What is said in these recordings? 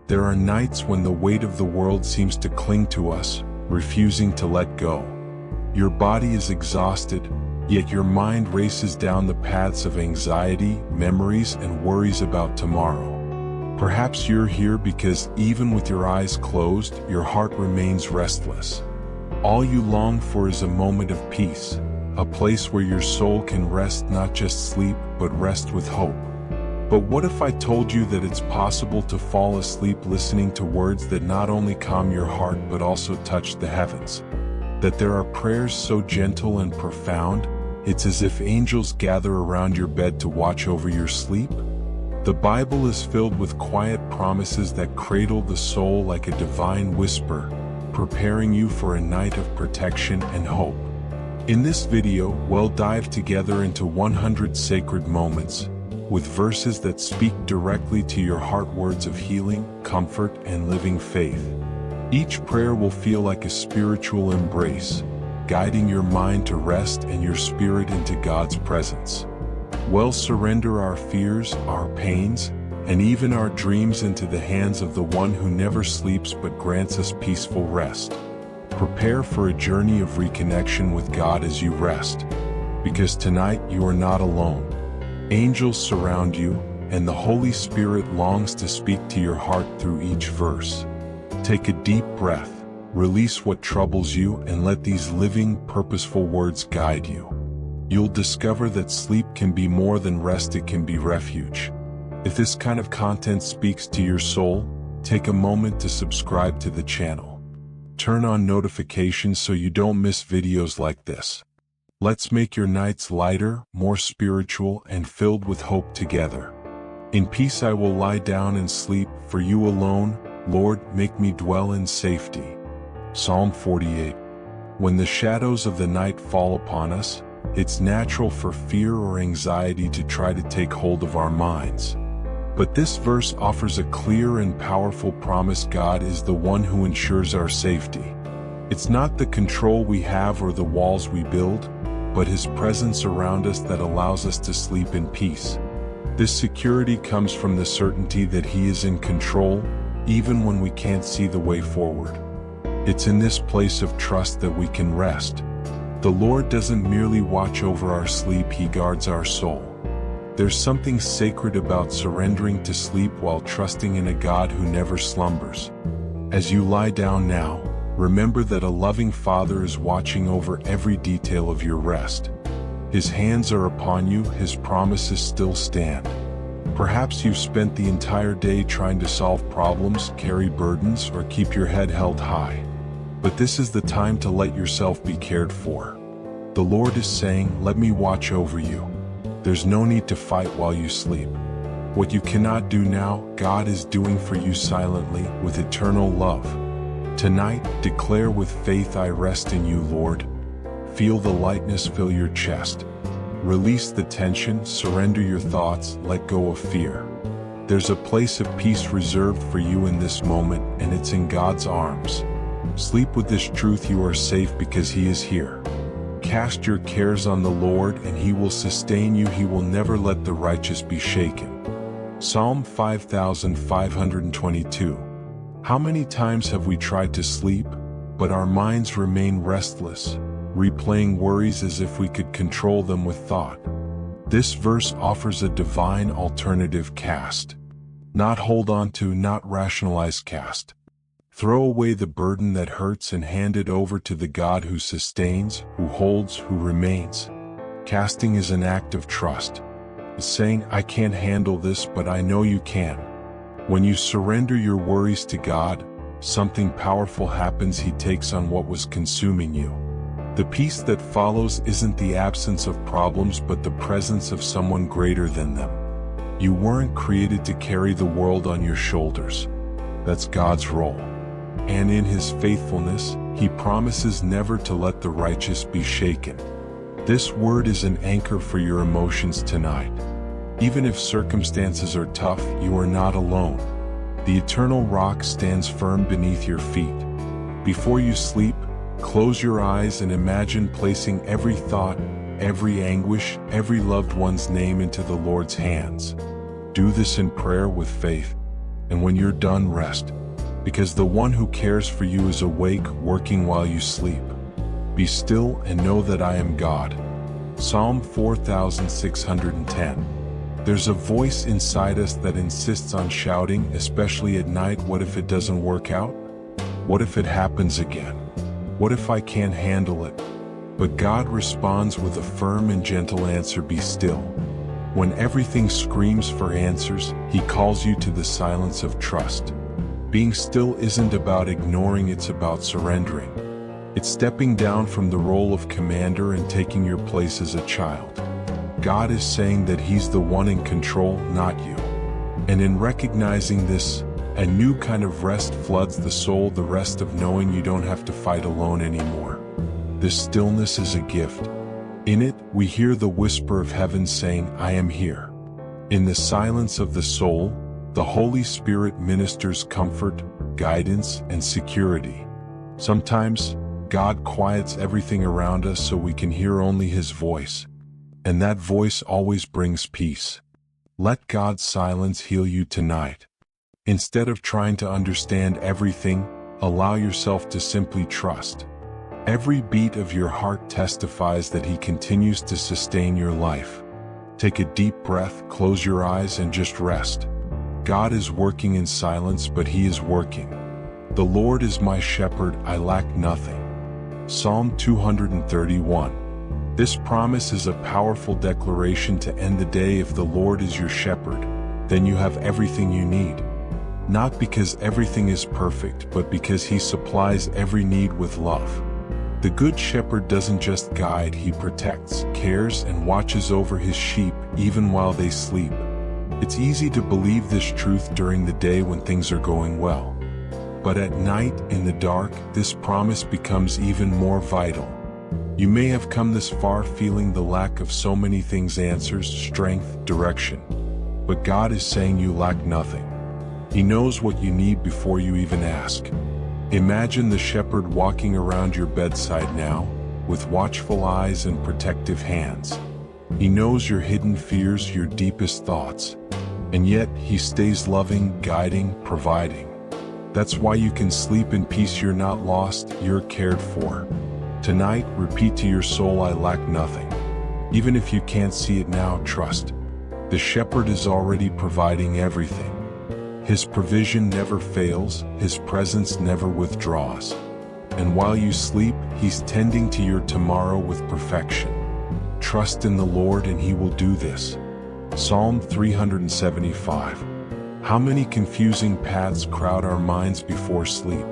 There are nights when the weight of the world seems to cling to us, refusing to let go. Your body is exhausted, yet your mind races down the paths of anxiety, memories, and worries about tomorrow. Perhaps you're here because even with your eyes closed, your heart remains restless. All you long for is a moment of peace, a place where your soul can rest, not just sleep, but rest with hope. But what if I told you that it's possible to fall asleep listening to words that not only calm your heart but also touch the heavens? That there are prayers so gentle and profound, it's as if angels gather around your bed to watch over your sleep? The Bible is filled with quiet promises that cradle the soul like a divine whisper, preparing you for a night of protection and hope. In this video, we'll dive together into 100 sacred moments, with verses that speak directly to your heart, words of healing, comfort, and living faith. Each prayer will feel like a spiritual embrace, guiding your mind to rest and your spirit into God's presence. We'll surrender our fears, our pains, and even our dreams into the hands of the one who never sleeps but grants us peaceful rest. Prepare for a journey of reconnection with God as you rest, because tonight you are not alone. Angels surround you, and the Holy Spirit longs to speak to your heart through each verse. Take a deep breath, release what troubles you, and let these living, purposeful words guide you. You'll discover that sleep can be more than rest, it can be refuge. If this kind of content speaks to your soul, take a moment to subscribe to the channel. Turn on notifications so you don't miss videos like this. Let's make your nights lighter, more spiritual, and filled with hope together. In peace I will lie down and sleep, for you alone, Lord, make me dwell in safety. Psalm 48. When the shadows of the night fall upon us, it's natural for fear or anxiety to try to take hold of our minds. But this verse offers a clear and powerful promise: God is the one who ensures our safety. It's not the control we have or the walls we build, but His presence around us that allows us to sleep in peace. This security comes from the certainty that He is in control, even when we can't see the way forward. It's in this place of trust that we can rest. The Lord doesn't merely watch over our sleep, He guards our soul. There's something sacred about surrendering to sleep while trusting in a God who never slumbers. As you lie down now, remember that a loving Father is watching over every detail of your rest. His hands are upon you, His promises still stand. Perhaps you've spent the entire day trying to solve problems, carry burdens, or keep your head held high. But this is the time to let yourself be cared for. The Lord is saying, let me watch over you. There's no need to fight while you sleep. What you cannot do now, God is doing for you silently, with eternal love. Tonight, declare with faith, I rest in you, Lord. Feel the lightness fill your chest. Release the tension, surrender your thoughts, let go of fear. There's a place of peace reserved for you in this moment, and it's in God's arms. Sleep with this truth: you are safe because He is here. Cast your cares on the Lord, and He will sustain you. He will never let the righteous be shaken. Psalm 5522. How many times have we tried to sleep, but our minds remain restless, replaying worries as if we could control them with thought? This verse offers a divine alternative: cast. Not hold on to, not rationalize, cast. Throw away the burden that hurts and hand it over to the God who sustains, who holds, who remains. Casting is an act of trust. It's saying, I can't handle this, but I know you can. When you surrender your worries to God, something powerful happens. He takes on what was consuming you. The peace that follows isn't the absence of problems, but the presence of someone greater than them. You weren't created to carry the world on your shoulders. That's God's role. And in His faithfulness, He promises never to let the righteous be shaken. This word is an anchor for your emotions tonight. Even if circumstances are tough, you are not alone. The eternal rock stands firm beneath your feet. Before you sleep, close your eyes and imagine placing every thought, every anguish, every loved one's name into the Lord's hands. Do this in prayer with faith. And when you're done, rest, because the one who cares for you is awake, working while you sleep. Be still and know that I am God. Psalm 4610. There's a voice inside us that insists on shouting, especially at night. What if it doesn't work out? What if it happens again? What if I can't handle it? But God responds with a firm and gentle answer: be still. When everything screams for answers, He calls you to the silence of trust. Being still isn't about ignoring, it's about surrendering. It's stepping down from the role of commander and taking your place as a child. God is saying that He's the one in control, not you. And in recognizing this, a new kind of rest floods the soul, the rest of knowing you don't have to fight alone anymore. This stillness is a gift. In it, we hear the whisper of heaven saying, I am here. In the silence of the soul, the Holy Spirit ministers comfort, guidance, and security. Sometimes, God quiets everything around us so we can hear only His voice. And that voice always brings peace. Let God's silence heal you tonight. Instead of trying to understand everything, allow yourself to simply trust. Every beat of your heart testifies that He continues to sustain your life. Take a deep breath, close your eyes, and just rest. God is working in silence, but He is working. The Lord is my shepherd, I lack nothing. Psalm 231. This promise is a powerful declaration to end the day. If the Lord is your shepherd, then you have everything you need. Not because everything is perfect, but because He supplies every need with love. The Good Shepherd doesn't just guide, He protects, cares, and watches over His sheep, even while they sleep. It's easy to believe this truth during the day when things are going well. But at night, in the dark, this promise becomes even more vital. You may have come this far feeling the lack of so many things: answers, strength, direction. But God is saying you lack nothing. He knows what you need before you even ask. Imagine the shepherd walking around your bedside now, with watchful eyes and protective hands. He knows your hidden fears, your deepest thoughts. And yet, He stays loving, guiding, providing. That's why you can sleep in peace. You're not lost, you're cared for. Tonight, repeat to your soul, I lack nothing. Even if you can't see it now, trust. The shepherd is already providing everything. His provision never fails, His presence never withdraws. And while you sleep, He's tending to your tomorrow with perfection. Trust in the Lord and He will do this. Psalm 375. How many confusing paths crowd our minds before sleep?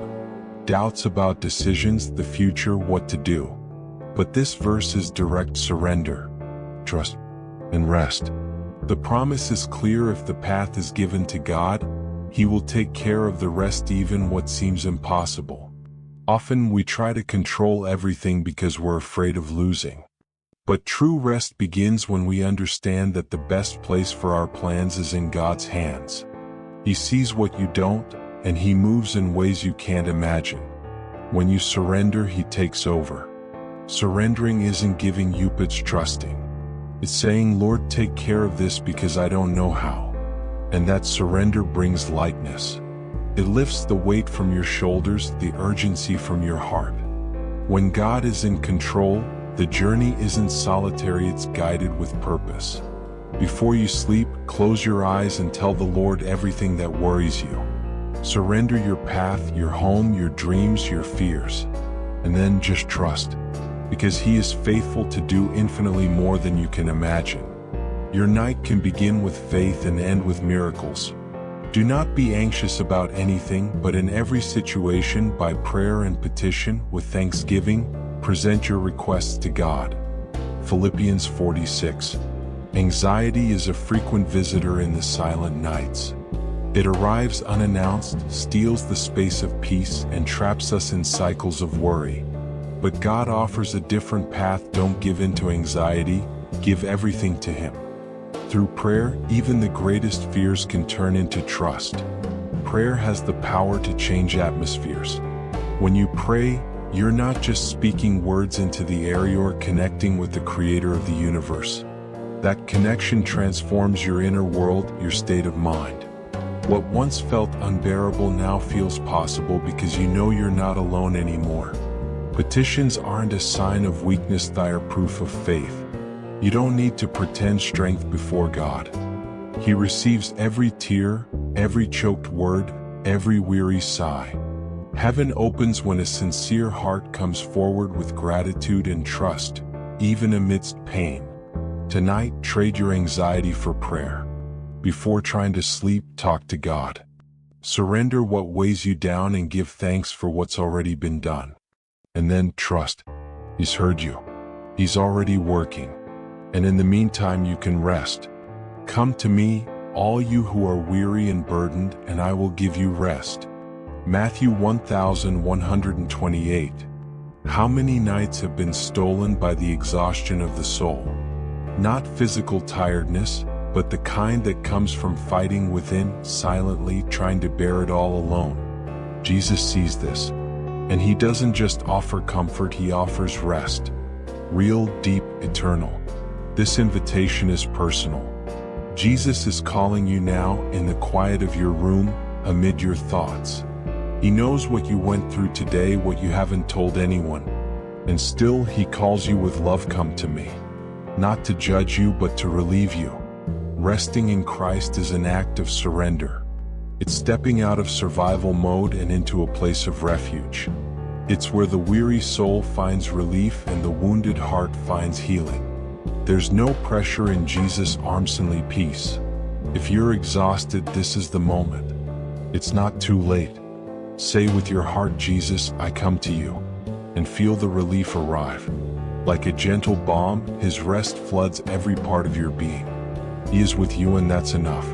Doubts about decisions, the future, what to do. But this verse is direct: surrender, trust, and rest. The promise is clear: if the path is given to God, He will take care of the rest, even what seems impossible. Often we try to control everything because we're afraid of losing. But true rest begins when we understand that the best place for our plans is in God's hands. He sees what you don't, and He moves in ways you can't imagine. When you surrender, He takes over. Surrendering isn't giving up, it's trusting. It's saying, Lord, take care of this because I don't know how. And that surrender brings lightness. It lifts the weight from your shoulders, the urgency from your heart. When God is in control, the journey isn't solitary, it's guided with purpose. Before you sleep, close your eyes and tell the Lord everything that worries you. Surrender your path, your home, your dreams, your fears. And then just trust, because He is faithful to do infinitely more than you can imagine. Your night can begin with faith and end with miracles. Do not be anxious about anything, but in every situation, by prayer and petition, with thanksgiving, present your requests to God. Philippians 4:6. Anxiety is a frequent visitor in the silent nights. It arrives unannounced, steals the space of peace, and traps us in cycles of worry. But God offers a different path. Don't give in to anxiety, give everything to Him. Through prayer, even the greatest fears can turn into trust. Prayer has the power to change atmospheres. When you pray, you're not just speaking words into the air, you're connecting with the Creator of the universe. That connection transforms your inner world, your state of mind. What once felt unbearable now feels possible because you know you're not alone anymore. Petitions aren't a sign of weakness, they are proof of faith. You don't need to pretend strength before God. He receives every tear, every choked word, every weary sigh. Heaven opens when a sincere heart comes forward with gratitude and trust, even amidst pain. Tonight, trade your anxiety for prayer. Before trying to sleep, talk to God. Surrender what weighs you down and give thanks for what's already been done. And then trust. He's heard you. He's already working. And in the meantime, you can rest. Come to me, all you who are weary and burdened, and I will give you rest. Matthew 1128. How many nights have been stolen by the exhaustion of the soul? Not physical tiredness, but the kind that comes from fighting within, silently trying to bear it all alone. Jesus sees this. And he doesn't just offer comfort, he offers rest. Real, deep, eternal. This invitation is personal. Jesus is calling you now in the quiet of your room, amid your thoughts. He knows what you went through today, what you haven't told anyone. And still he calls you with love, come to me. Not to judge you, but to relieve you. Resting in Christ is an act of surrender. It's stepping out of survival mode and into a place of refuge. It's where the weary soul finds relief and the wounded heart finds healing. There's no pressure in Jesus' arm's-length peace. If you're exhausted, this is the moment. It's not too late. Say with your heart, Jesus, I come to you, and feel the relief arrive. Like a gentle balm, his rest floods every part of your being. He is with you, and that's enough.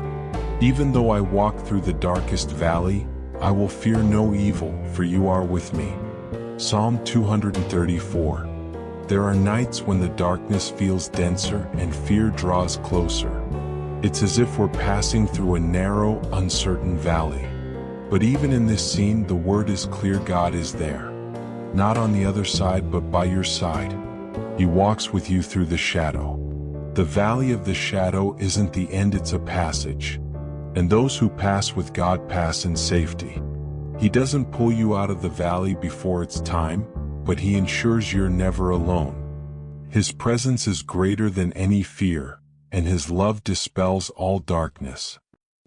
Even though I walk through the darkest valley, I will fear no evil, for you are with me. Psalm 234. There are nights when the darkness feels denser and fear draws closer. It's as if we're passing through a narrow, uncertain valley. But even in this scene, the word is clear: God is there. Not on the other side, but by your side. He walks with you through the shadow. The valley of the shadow isn't the end, it's a passage. And those who pass with God pass in safety. He doesn't pull you out of the valley before it's time, but he ensures you're never alone. His presence is greater than any fear, and his love dispels all darkness.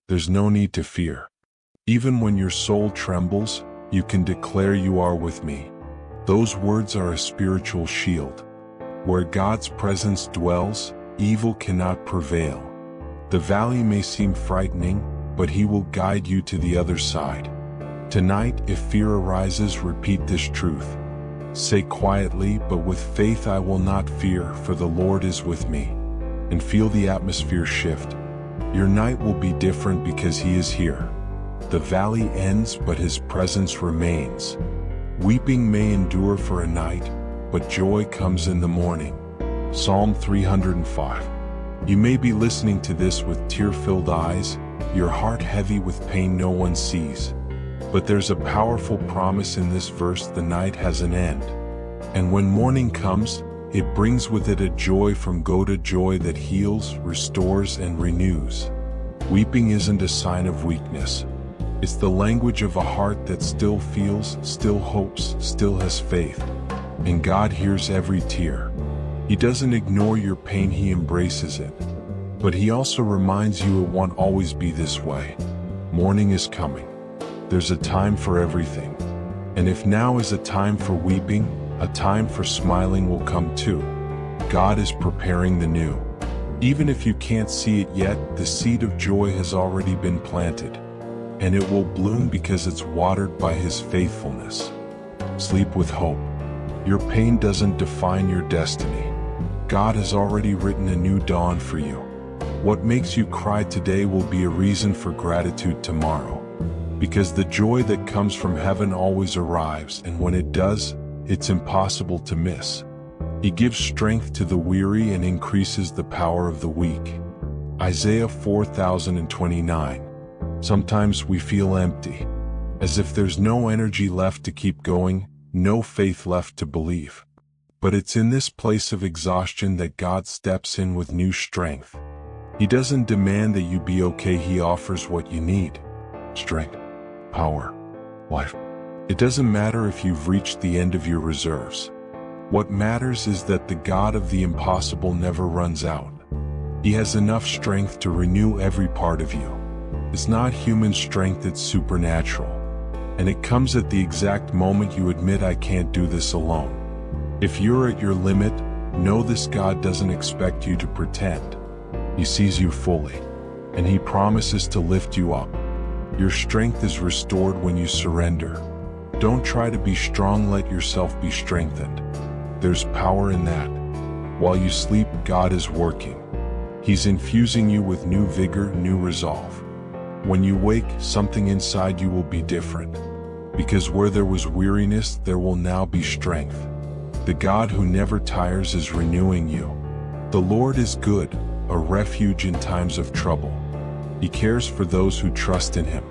There's no need to fear. Even when your soul trembles, you can declare, you are with me. Those words are a spiritual shield. Where God's presence dwells, evil cannot prevail. The valley may seem frightening, but he will guide you to the other side. Tonight, if fear arises, repeat this truth. Say quietly, but with faith, I will not fear, for the Lord is with me. And feel the atmosphere shift. Your night will be different because he is here. The valley ends, but his presence remains. Weeping may endure for a night, but joy comes in the morning. Psalm 305. You may be listening to this with tear-filled eyes, your heart heavy with pain no one sees. But there's a powerful promise in this verse: the night has an end. And when morning comes, it brings with it a joy from God, a joy that heals, restores, and renews. Weeping isn't a sign of weakness. It's the language of a heart that still feels, still hopes, still has faith. And God hears every tear. He doesn't ignore your pain, he embraces it. But he also reminds you it won't always be this way. Morning is coming. There's a time for everything. And if now is a time for weeping, a time for smiling will come too. God is preparing the new. Even if you can't see it yet, the seed of joy has already been planted. And it will bloom because it's watered by his faithfulness. Sleep with hope. Your pain doesn't define your destiny. God has already written a new dawn for you. What makes you cry today will be a reason for gratitude tomorrow. Because the joy that comes from heaven always arrives, and when it does, it's impossible to miss. He gives strength to the weary and increases the power of the weak. Isaiah 4029. Sometimes we feel empty, as if there's no energy left to keep going, no faith left to believe. But it's in this place of exhaustion that God steps in with new strength. He doesn't demand that you be okay, he offers what you need. strength, power, life. It doesn't matter if you've reached the end of your reserves. What matters is that the God of the impossible never runs out. He has enough strength to renew every part of you. It's not human strength, it's supernatural. And it comes at the exact moment you admit, I can't do this alone. If you're at your limit, know this: God doesn't expect you to pretend. He sees you fully, and He promises to lift you up. Your strength is restored when you surrender. Don't try to be strong, let yourself be strengthened. There's power in that. While you sleep, God is working. He's infusing you with new vigor, new resolve. When you wake, something inside you will be different. Because where there was weariness, there will now be strength. The God who never tires is renewing you. The Lord is good, a refuge in times of trouble. He cares for those who trust in Him.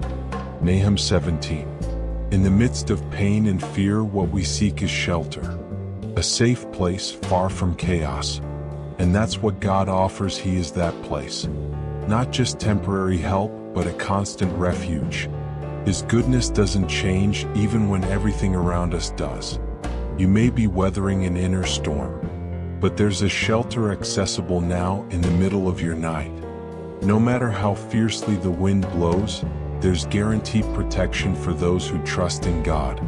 Nahum 17. In the midst of pain and fear, what we seek is shelter. A safe place far from chaos. And that's what God offers. He is that place. Not just temporary help, but a constant refuge. His goodness doesn't change even when everything around us does. You may be weathering an inner storm, but there's a shelter accessible now in the middle of your night. No matter how fiercely the wind blows, there's guaranteed protection for those who trust in God.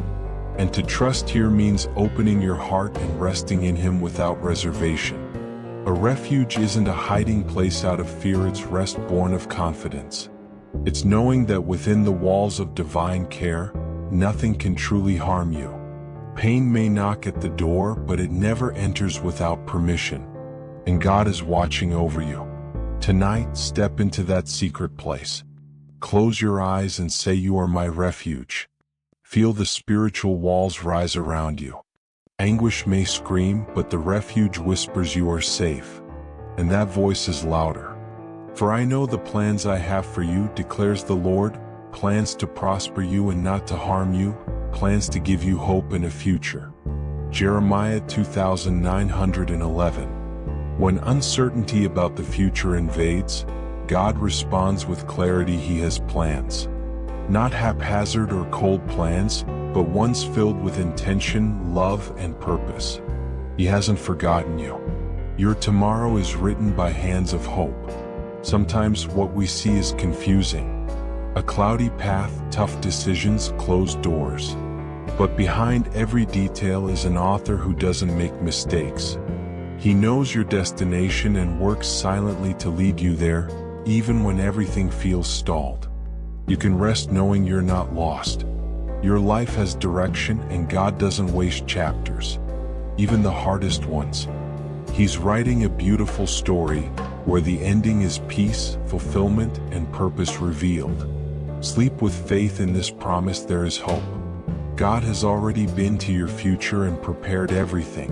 And to trust here means opening your heart and resting in Him without reservation. A refuge isn't a hiding place out of fear, it's rest born of confidence. It's knowing that within the walls of divine care, nothing can truly harm you. Pain may knock at the door, but it never enters without permission. And God is watching over you. Tonight, step into that secret place. Close your eyes and say, You are my refuge. Feel the spiritual walls rise around you. Anguish may scream, but the refuge whispers you are safe. And that voice is louder. For I know the plans I have for you, declares the Lord, plans to prosper you and not to harm you, plans to give you hope and a future. Jeremiah 2911. When uncertainty about the future invades, God responds with clarity. He has plans. Not haphazard or cold plans, but ones filled with intention, love, and purpose. He hasn't forgotten you. Your tomorrow is written by hands of hope. Sometimes what we see is confusing. A cloudy path, tough decisions, closed doors. But behind every detail is an author who doesn't make mistakes. He knows your destination and works silently to lead you there, even when everything feels stalled. You can rest knowing you're not lost. Your life has direction, and God doesn't waste chapters, even the hardest ones. He's writing a beautiful story where the ending is peace, fulfillment, and purpose revealed. Sleep with faith in this promise. There is hope. God has already been to your future and prepared everything.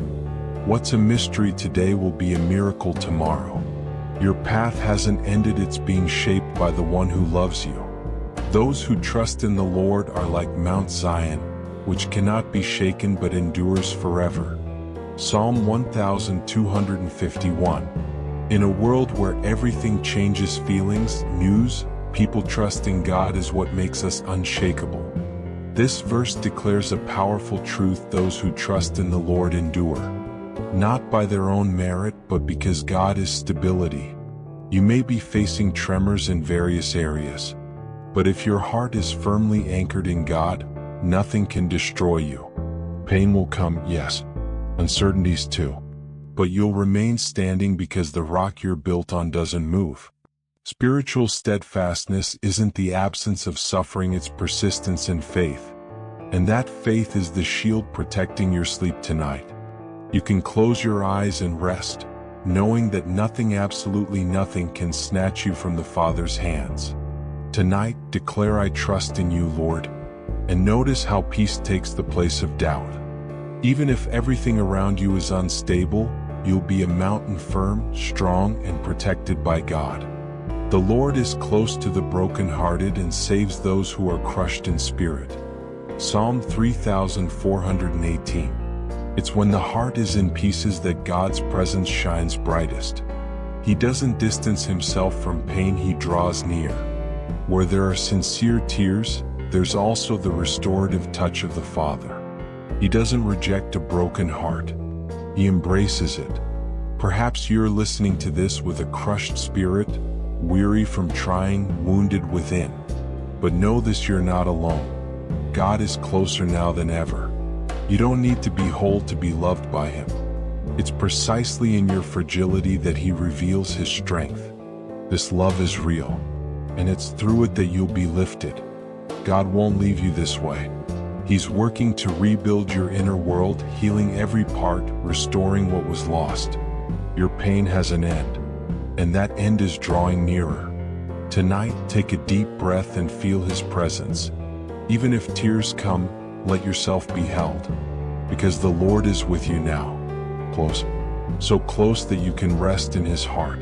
What's a mystery today will be a miracle tomorrow. Your path hasn't ended, it's being shaped by the one who loves you. Those who trust in the Lord are like Mount Zion, which cannot be shaken but endures forever. Psalm 1251. In a world where everything changes, feelings, news, people trusting God is what makes us unshakable. This verse declares a powerful truth: those who trust in the Lord endure. Not by their own merit, but because God is stability. You may be facing tremors in various areas, but if your heart is firmly anchored in God, nothing can destroy you. Pain will come, yes, uncertainties too, but you'll remain standing because the rock you're built on doesn't move. Spiritual steadfastness isn't the absence of suffering, it's persistence and faith. And that faith is the shield protecting your sleep tonight. You can close your eyes and rest, knowing that nothing, absolutely nothing, can snatch you from the Father's hands. Tonight, declare, I trust in you, Lord, and notice how peace takes the place of doubt. Even if everything around you is unstable, you'll be a mountain, firm, strong, and protected by God. The Lord is close to the brokenhearted and saves those who are crushed in spirit. Psalm 3418. It's when the heart is in pieces that God's presence shines brightest. He doesn't distance himself from pain, he draws near. Where there are sincere tears, there's also the restorative touch of the Father. He doesn't reject a broken heart. He embraces it. Perhaps you're listening to this with a crushed spirit, weary from trying, wounded within. But know this, you're not alone. God is closer now than ever. You don't need to be whole to be loved by Him. It's precisely in your fragility that He reveals His strength. This love is real, and it's through it that you'll be lifted. God won't leave you this way. He's working to rebuild your inner world, healing every part, restoring what was lost. Your pain has an end, and that end is drawing nearer. Tonight, take a deep breath and feel His presence. Even if tears come, let yourself be held, because the Lord is with you now. Close, so close that you can rest in His heart.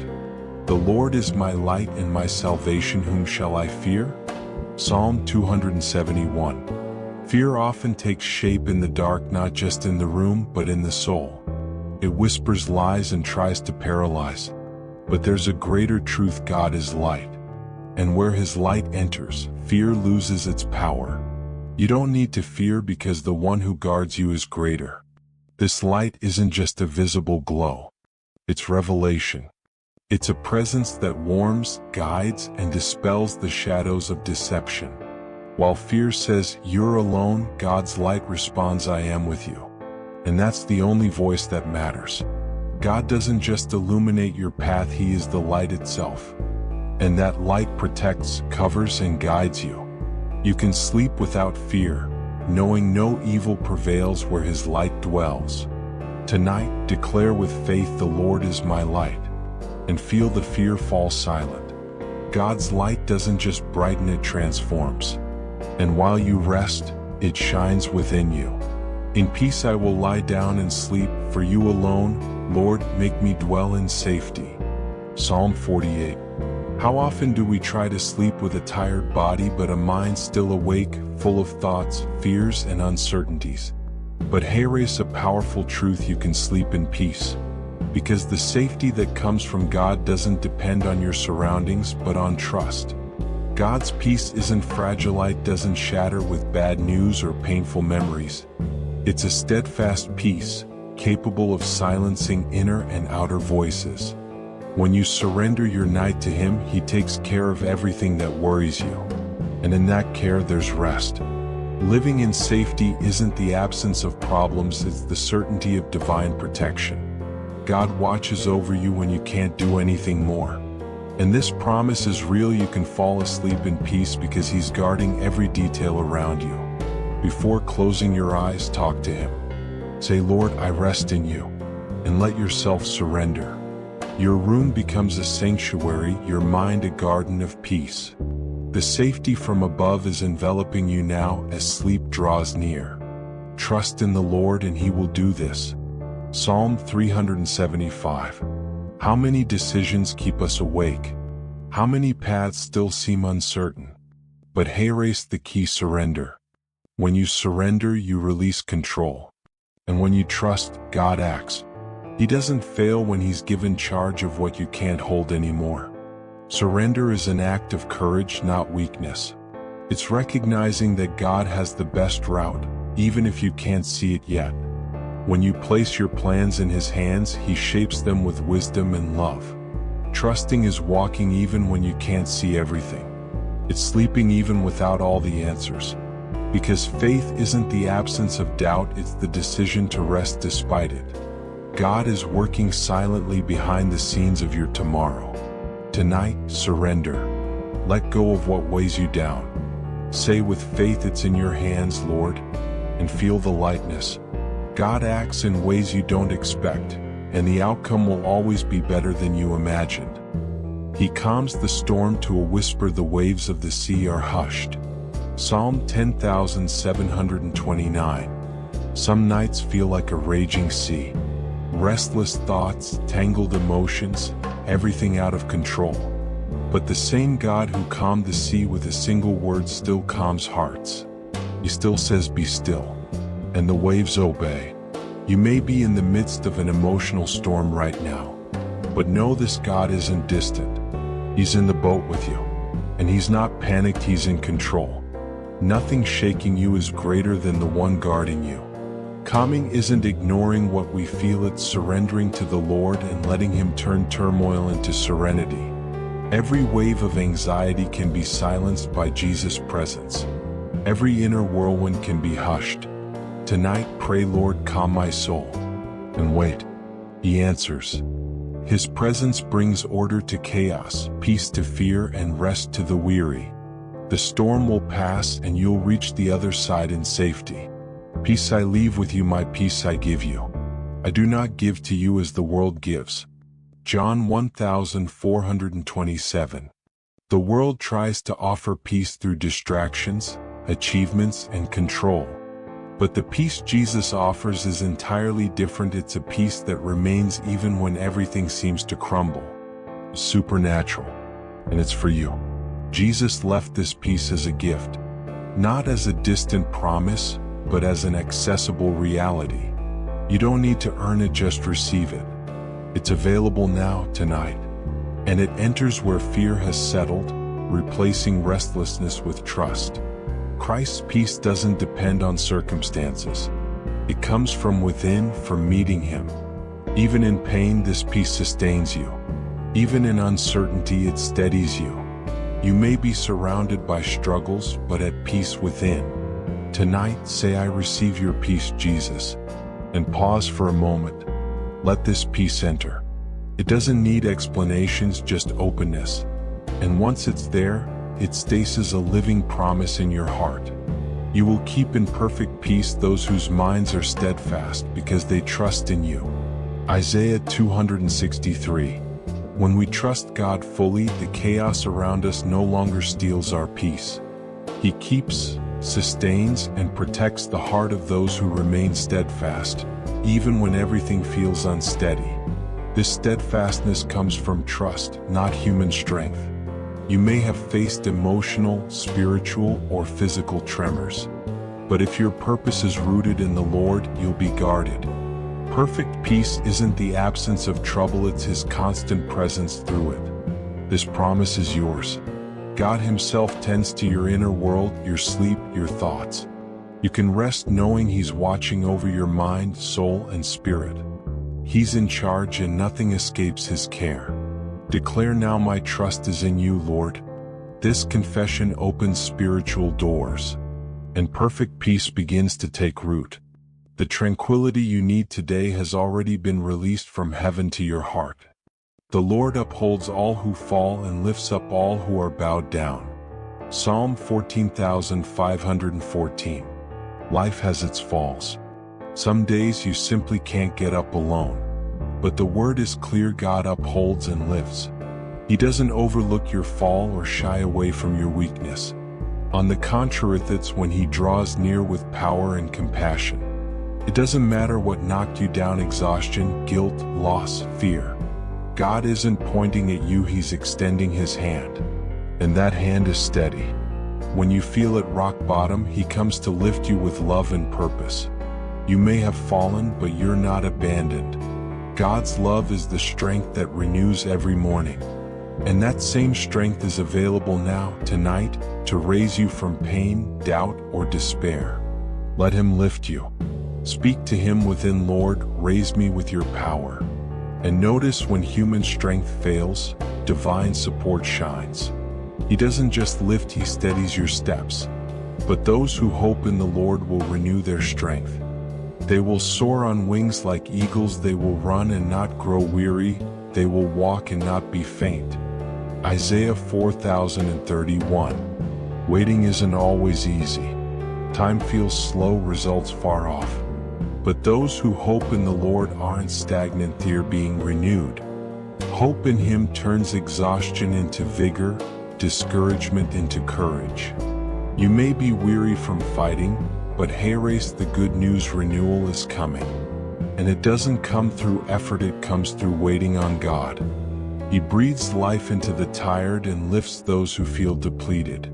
The Lord is my light and my salvation, whom shall I fear? Psalm 271. Fear often takes shape in the dark, not just in the room, but in the soul. It whispers lies and tries to paralyze. But there's a greater truth: God is light. And where His light enters, fear loses its power. You don't need to fear, because the one who guards you is greater. This light isn't just a visible glow. It's revelation. It's a presence that warms, guides, and dispels the shadows of deception. While fear says, "You're alone," God's light responds, "I am with you." And that's the only voice that matters. God doesn't just illuminate your path, He is the light itself. And that light protects, covers, and guides you. You can sleep without fear, knowing no evil prevails where His light dwells. Tonight, declare with faith, "The Lord is my light," and feel the fear fall silent. God's light doesn't just brighten, it transforms. And while you rest, it shines within you. In peace I will lie down and sleep, for you alone, Lord, make me dwell in safety. Psalm 48. How often do we try to sleep with a tired body but a mind still awake, full of thoughts, fears, and uncertainties? But here's a powerful truth: you can sleep in peace. Because the safety that comes from God doesn't depend on your surroundings, but on trust. God's peace isn't fragile, it doesn't shatter with bad news or painful memories. It's a steadfast peace, capable of silencing inner and outer voices. When you surrender your night to Him, He takes care of everything that worries you. And in that care there's rest. Living in safety isn't the absence of problems, it's the certainty of divine protection. God watches over you when you can't do anything more. And this promise is real: you can fall asleep in peace because He's guarding every detail around you. Before closing your eyes, talk to Him. Say, "Lord, I rest in you," and let yourself surrender. Your room becomes a sanctuary, your mind a garden of peace. The safety from above is enveloping you now as sleep draws near. Trust in the Lord and He will do this. Psalm 375. How many decisions keep us awake? How many paths still seem uncertain? But here's the key: surrender. When you surrender, you release control. And when you trust, God acts. He doesn't fail when He's given charge of what you can't hold anymore. Surrender is an act of courage, not weakness. It's recognizing that God has the best route, even if you can't see it yet. When you place your plans in His hands, He shapes them with wisdom and love. Trusting is walking even when you can't see everything. It's sleeping even without all the answers. Because faith isn't the absence of doubt, it's the decision to rest despite it. God is working silently behind the scenes of your tomorrow. Tonight, surrender. Let go of what weighs you down. Say with faith, "It's in your hands, Lord," and feel the lightness. God acts in ways you don't expect, and the outcome will always be better than you imagined. He calms the storm to a whisper, the waves of the sea are hushed. Psalm 10,729. Some nights feel like a raging sea. Restless thoughts, tangled emotions, everything out of control. But the same God who calmed the sea with a single word still calms hearts. He still says, "Be still," and the waves obey. You may be in the midst of an emotional storm right now, but know this: God isn't distant. He's in the boat with you, And he's not panicked, he's in control. Nothing shaking you is greater than the one guarding you. Calming isn't ignoring what we feel, it's surrendering to the Lord and letting him turn turmoil into serenity. Every wave of anxiety can be silenced by Jesus' presence. Every inner whirlwind can be hushed. Tonight, pray, Lord, calm my soul. And wait. He answers. His presence brings order to chaos, peace to fear, and rest to the weary. The storm will pass and you'll reach the other side in safety. Peace I leave with you, my peace I give you. I do not give to you as the world gives. John 1427. The world tries to offer peace through distractions, achievements, and control. But the peace Jesus offers is entirely different. It's a peace that remains even when everything seems to crumble. Supernatural. And it's for you. Jesus left this peace as a gift, not as a distant promise, but as an accessible reality. You don't need to earn it, just receive it. It's available now, tonight. And it enters where fear has settled, replacing restlessness with trust. Christ's peace doesn't depend on circumstances. It comes from within, from meeting him. Even in pain, this peace sustains you. Even in uncertainty, it steadies you. You may be surrounded by struggles, but at peace within. Tonight, say, I receive your peace, Jesus. And pause for a moment. Let this peace enter. It doesn't need explanations, just openness. And once it's there, it stays as a living promise in your heart. You will keep in perfect peace those whose minds are steadfast because they trust in you. Isaiah 263. When we trust God fully, the chaos around us no longer steals our peace. He keeps, sustains, and protects the heart of those who remain steadfast, even when everything feels unsteady. This steadfastness comes from trust, not human strength. You may have faced emotional, spiritual, or physical tremors. But if your purpose is rooted in the Lord, you'll be guarded. Perfect peace isn't the absence of trouble, it's his constant presence through it. This promise is yours. God himself tends to your inner world, your sleep, your thoughts. You can rest knowing he's watching over your mind, soul, and spirit. He's in charge and nothing escapes his care. Declare now, my trust is in you, Lord. This confession opens spiritual doors, and perfect peace begins to take root. The tranquility you need today has already been released from heaven to your heart. The Lord upholds all who fall and lifts up all who are bowed down. Psalm 14,514. Life has its falls. Some days you simply can't get up alone. But the word is clear, God upholds and lifts. He doesn't overlook your fall or shy away from your weakness. On the contrary, it's when he draws near with power and compassion. It doesn't matter what knocked you down, exhaustion, guilt, loss, fear. God isn't pointing at you, he's extending his hand. And that hand is steady. When you feel at rock bottom, he comes to lift you with love and purpose. You may have fallen, but you're not abandoned. God's love is the strength that renews every morning. And that same strength is available now, tonight, to raise you from pain, doubt, or despair. Let him lift you. Speak to him within, Lord, raise me with your power. And notice when human strength fails, divine support shines. He doesn't just lift, he steadies your steps. But those who hope in the Lord will renew their strength. They will soar on wings like eagles, they will run and not grow weary, they will walk and not be faint. Isaiah 4031. Waiting isn't always easy. Time feels slow, results far off. But those who hope in the Lord aren't stagnant, they're being renewed. Hope in him turns exhaustion into vigor, discouragement into courage. You may be weary from fighting, but hey, race, the good news, renewal is coming. And it doesn't come through effort, it comes through waiting on God. He breathes life into the tired and lifts those who feel depleted.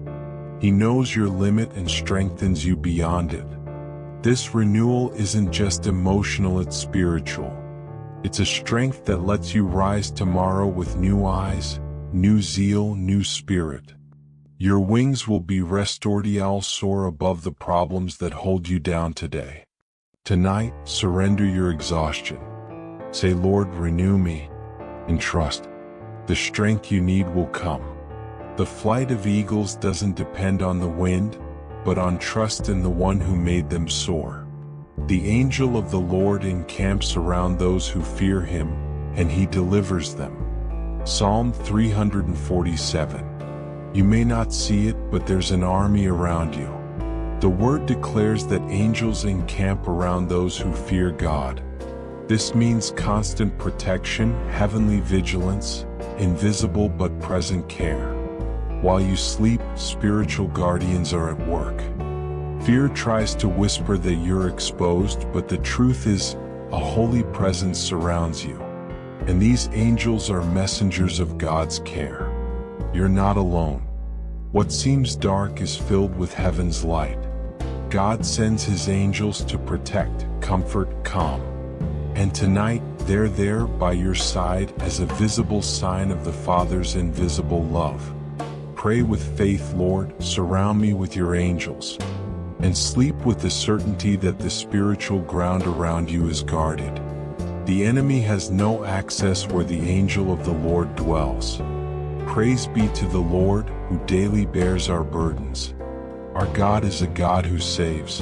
He knows your limit and strengthens you beyond it. This renewal isn't just emotional, it's spiritual. It's a strength that lets you rise tomorrow with new eyes, new zeal, new spirit. Your wings will be restored. You'll soar above the problems that hold you down today. Tonight, surrender your exhaustion. Say, Lord, renew me, and trust. The strength you need will come. The flight of eagles doesn't depend on the wind, but on trust in the one who made them soar. The angel of the Lord encamps around those who fear him, and he delivers them. Psalm 347. You may not see it, but there's an army around you. The word declares that angels encamp around those who fear God. This means constant protection, heavenly vigilance, invisible but present care. While you sleep, spiritual guardians are at work. Fear tries to whisper that you're exposed, but the truth is, a holy presence surrounds you. And these angels are messengers of God's care. You're not alone. What seems dark is filled with heaven's light. God sends his angels to protect, comfort, calm. And tonight, they're there by your side as a visible sign of the Father's invisible love. Pray with faith, Lord, surround me with your angels. And sleep with the certainty that the spiritual ground around you is guarded. The enemy has no access where the angel of the Lord dwells. Praise be to the Lord, who daily bears our burdens. Our God is a God who saves.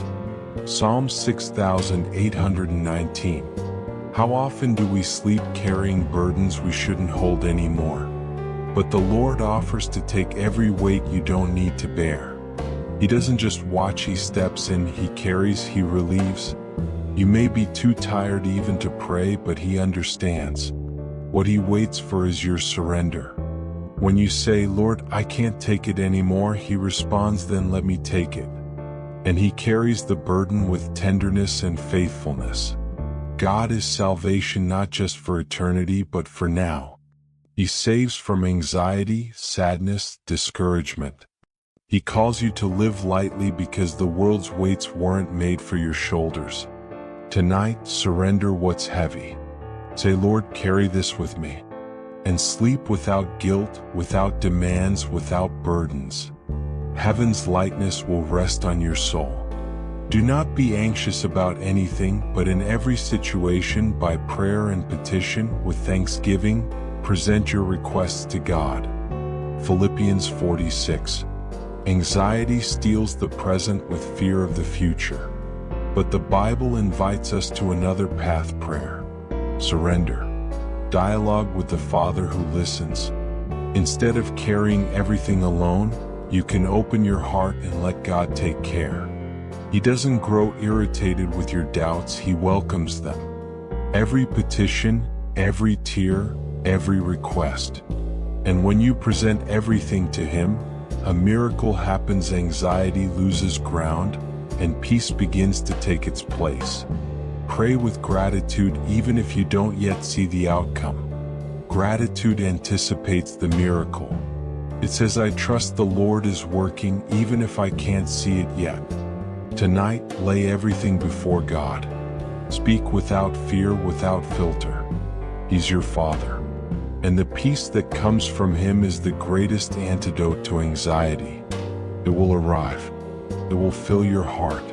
Psalm 6819. How often do we sleep carrying burdens we shouldn't hold anymore? But the Lord offers to take every weight you don't need to bear. He doesn't just watch, he steps in, he carries, he relieves. You may be too tired even to pray, but he understands. What he waits for is your surrender. When you say, Lord, I can't take it anymore, he responds, then let me take it. And he carries the burden with tenderness and faithfulness. God is salvation not just for eternity but for now. He saves from anxiety, sadness, discouragement. He calls you to live lightly because the world's weights weren't made for your shoulders. Tonight, surrender what's heavy. Say, Lord, carry this with me. And sleep without guilt, without demands, without burdens. Heaven's lightness will rest on your soul. Do not be anxious about anything, but in every situation, by prayer and petition, with thanksgiving, present your requests to God. Philippians 4:6. Anxiety steals the present with fear of the future. But the Bible invites us to another path: prayer. Surrender. Dialogue with the Father who listens. Instead of carrying everything alone, you can open your heart and let God take care. He doesn't grow irritated with your doubts, he welcomes them. Every petition, every tear, every request. And when you present everything to him, a miracle happens. Anxiety loses ground, and peace begins to take its place. Pray with gratitude even if you don't yet see the outcome. Gratitude anticipates the miracle. It says, I trust the Lord is working even if I can't see it yet. Tonight, lay everything before God. Speak without fear, without filter. He's your Father. And the peace that comes from him is the greatest antidote to anxiety. It will arrive. It will fill your heart.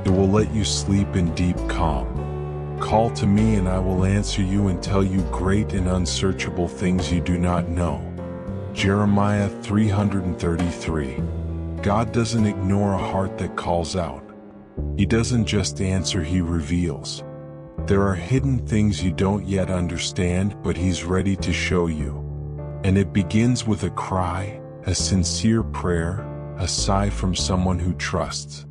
It will let you sleep in deep calm. Call to me and I will answer you and tell you great and unsearchable things you do not know. Jeremiah 333. God doesn't ignore a heart that calls out. He doesn't just answer, he reveals. There are hidden things you don't yet understand, but he's ready to show you. And it begins with a cry, a sincere prayer, a sigh from someone who trusts.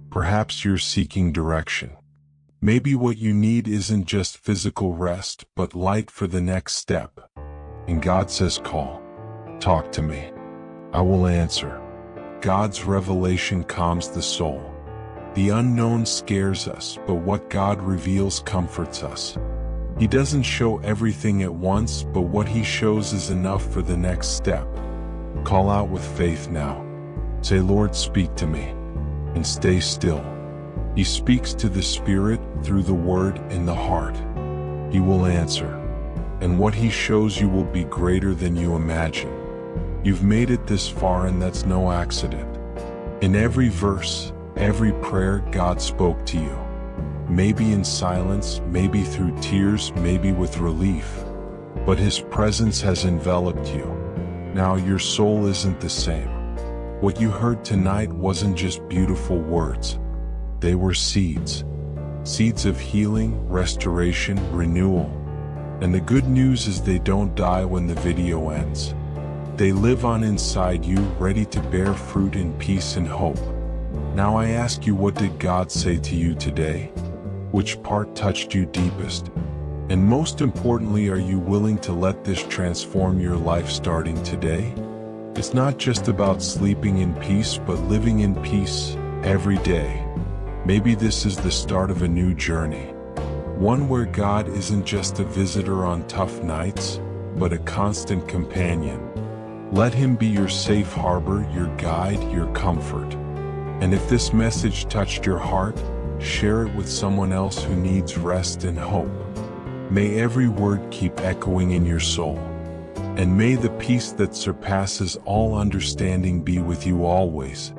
Perhaps you're seeking direction. Maybe what you need isn't just physical rest, but light for the next step. And God says, call. Talk to me. I will answer. God's revelation calms the soul. The unknown scares us, but what God reveals comforts us. He doesn't show everything at once, but what he shows is enough for the next step. Call out with faith now. Say, Lord, speak to me. And stay still. He speaks to the spirit through the word in the heart. He will answer. And what he shows you will be greater than you imagine. You've made it this far, and that's no accident. In every verse, every prayer, God spoke to you. Maybe in silence, maybe through tears, maybe with relief. But His presence has enveloped you. Now your soul isn't the same. What you heard tonight wasn't just beautiful words. They were seeds. Seeds of healing, restoration, renewal. And the good news is they don't die when the video ends. They live on inside you, ready to bear fruit in peace and hope. Now I ask you, what did God say to you today? Which part touched you deepest? And most importantly, are you willing to let this transform your life starting today? It's not just about sleeping in peace, but living in peace every day. Maybe this is the start of a new journey. One where God isn't just a visitor on tough nights, but a constant companion. Let Him be your safe harbor, your guide, your comfort. And if this message touched your heart, share it with someone else who needs rest and hope. May every word keep echoing in your soul. And may the peace that surpasses all understanding be with you always.